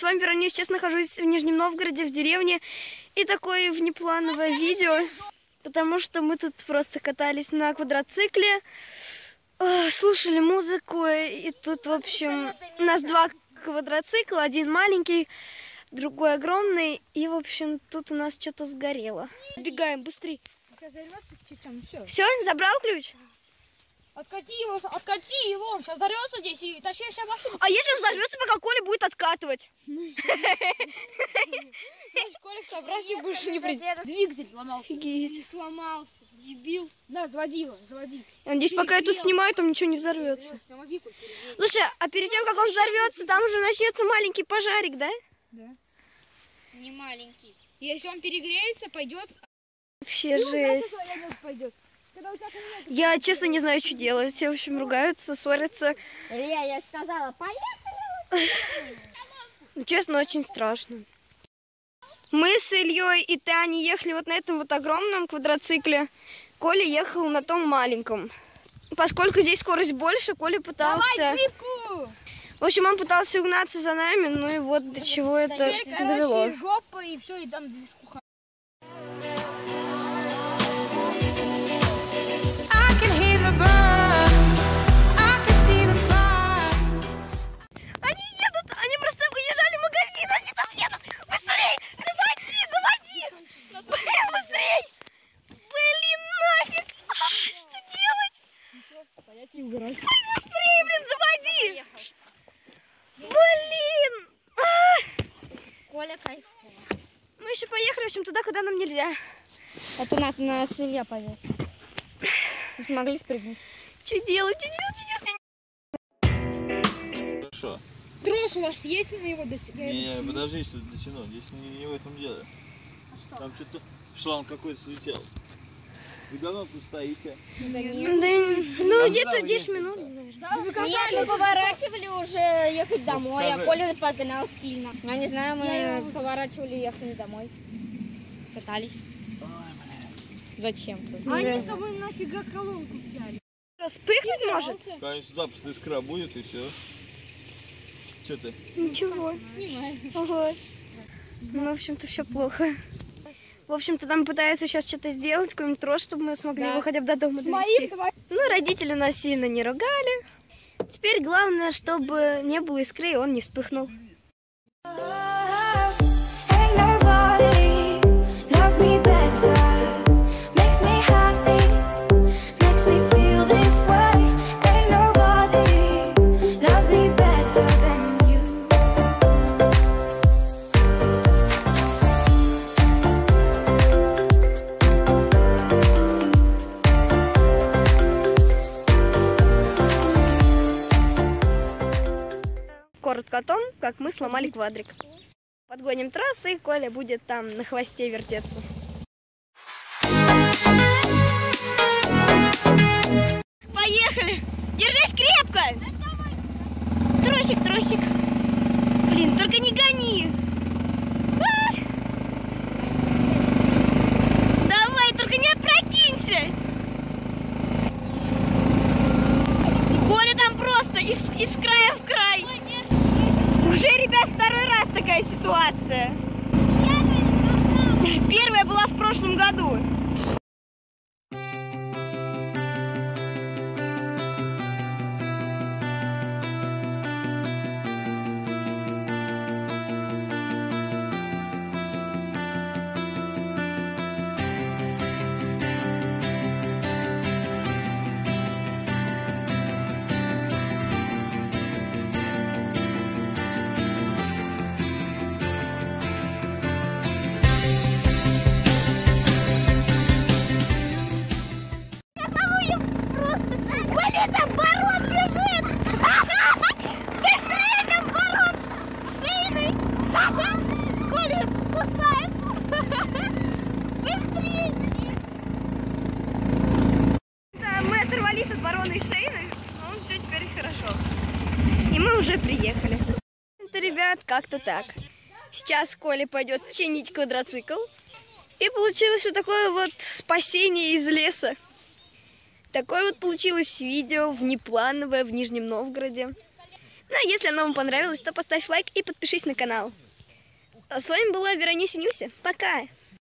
с вами Вероника. Сейчас нахожусь в Нижнем Новгороде, в деревне. И такое внеплановое видео, потому что мы тут просто катались на квадроцикле, слушали музыку. И тут, в общем, у нас два квадроцикла, один маленький, другой огромный. И, в общем, тут у нас что-то сгорело. Бегаем быстрее. Сейчас взорвется чуть-чуть, все. Все, забрал ключ? Откати его, сейчас взорвется здесь и тащи вся машина. А если он взорвется, пока Коля будет откатывать? Колик собрать больше не придет. Двигатель сломался. Офигеть. Сломался, дебил. Да, заводи его, заводи. Я надеюсь, пока я тут снимаю, там ничего не взорвется. Слушай, а перед тем, как он взорвется, там уже начнется маленький пожарик, да? Да. Не маленький. Если он перегреется, пойдет. Вообще жесть. Я, честно, не знаю, что делать. Все, в общем, ругаются, ссорятся. Я сказала, поехали. Честно, очень страшно. Мы с Ильей и Таней ехали вот на этом вот огромном квадроцикле. Коля ехал на том маленьком. Поскольку здесь скорость больше, Коля пытался... Давай джипку! В общем, он пытался угнаться за нами, ну и вот до чего это довело. Короче, жопа и все, и там движку. Они едут, они просто уезжали в магазин, они там едут. Быстрей, заводи. Блин, быстрей. Блин, нафиг. Что делать? Быстрей, блин, заводи. Блин. Коля, кайф. Мы еще поехали, в общем, туда, куда нам нельзя. Это нас Илья повез. Мы смогли спрыгнуть. Что делать? Хорошо. Трос у вас есть, мы его достигаем? Не, подожди, что дотяну. Здесь не в этом дело. Там что-то шланг какой-то слетел. Вы давно тут стоите? Ну, где-то 10 минут, наверное. Нет, мы поворачивали уже ехать домой, а Коля подгонял сильно. Я не знаю, мы поворачивали и ехали домой. Катались. Зачем? Они с собой нафига колонку взяли? Вспыхнуть может? Конечно, запуск искра будет и все. Что ты? Ничего. Снимай. Вот. Ну, в общем-то, все плохо. В общем-то, там пытаются сейчас что-то сделать, какой-нибудь трос, чтобы мы смогли его хотя бы до дома довести. Ну, родители нас сильно не ругали. Теперь главное, чтобы не было искры, и он не вспыхнул. Коротко о том, как мы сломали квадрик. Подгоним трассы, и Коля будет там на хвосте вертеться. Поехали! Держись крепко! Тросик, тросик! Блин, только не гони! Давай, только не опрокинься! Коля там просто из края в край! Уже, ребят, второй раз такая ситуация. Первая была в прошлом году. Там барон бежит! Быстрее, там барон с шейной! Коля кусает! Быстрее! Да, мы оторвались от барона и шейны, но все теперь хорошо. И мы уже приехали. Это, ребят, как-то так. Сейчас Коля пойдет чинить квадроцикл. И получилось вот такое вот спасение из леса. Такое вот получилось видео внеплановое в Нижнем Новгороде. Ну а если оно вам понравилось, то поставь лайк и подпишись на канал. А с вами была Веронися Нюся. Пока!